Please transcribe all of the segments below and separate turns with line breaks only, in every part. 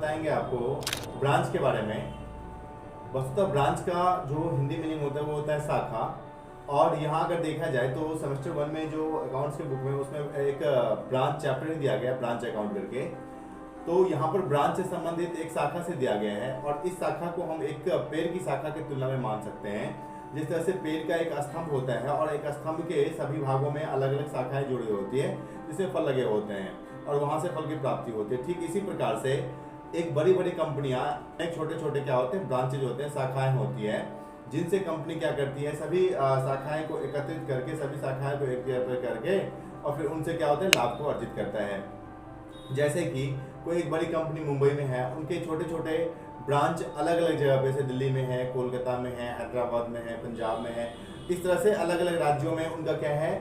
बताएंगे आपको ब्रांच के बारे में। वस्तुतः ब्रांच का जो हिंदी मीनिंग होता है वो होता है शाखा। और यहाँ अगर देखा जाए तो सेमेस्टर 1 में जो अकाउंट्स के बुक में उसमें एक ब्रांच चैप्टर ही दिया गया है, ब्रांच अकाउंट करके। तो यहाँ पर ब्रांच से संबंधित एक शाखा से दिया गया है, और इस शाखा को हम एक पेड़ की शाखा की तुलना में मान सकते हैं। जिस तरह से पेड़ का एक स्तंभ होता है और एक स्तंभ के सभी भागों में अलग अलग शाखाएं जुड़ी होती है जिसमें फल लगे होते हैं और वहां से फल की प्राप्ति होती है, ठीक इसी प्रकार से एक बड़ी बड़ी कंपनियां, एक छोटे छोटे क्या होते हैं, ब्रांचेज होते हैं, शाखाएं होती है, जिनसे कंपनी क्या करती है, सभी शाखाएं को एकत्रित करके, सभी शाखाएं को एक जगह पर करके और फिर उनसे क्या होता है, लाभ को अर्जित करता है। जैसे कि कोई एक बड़ी कंपनी मुंबई में है, उनके छोटे छोटे ब्रांच अलग अलग जगह पे, जैसे दिल्ली में है, कोलकाता में है, हैदराबाद में है, पंजाब में है, इस तरह से अलग अलग राज्यों में उनका क्या है,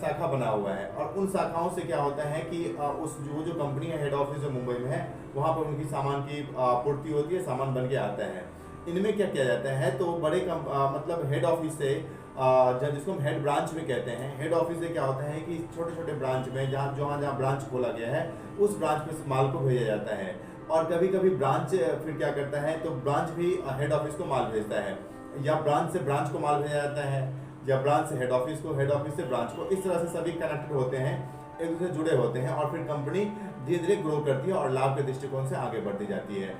शाखा बना हुआ है। और उन शाखाओं से क्या होता है कि उस जो कंपनी है, हेड ऑफिस जो मुंबई में है, वहाँ पर उनकी सामान की पूर्ति होती है, सामान बन के आता है। इनमें क्या किया जाता है, तो बड़े मतलब हेड ऑफिस से जिसको हम हेड ब्रांच में कहते हैं, हेड ऑफिस से क्या होता है कि छोटे छोटे ब्रांच में जहाँ जहाँ ब्रांच खोला गया है उस ब्रांच में माल को भेजा जाता है। और कभी कभी ब्रांच फिर क्या करता है, तो ब्रांच भी हेड ऑफिस को माल भेजता है, या ब्रांच से ब्रांच को माल भेजा जाता है, या ब्रांच से हेड ऑफिस को, हेड ऑफिस से ब्रांच को। इस तरह से सभी कनेक्टेड होते हैं, एक दूसरे से जुड़े होते हैं, और फिर कंपनी धीरे धीरे ग्रो करती है और लाभ के दृष्टिकोण से आगे बढ़ती जाती है।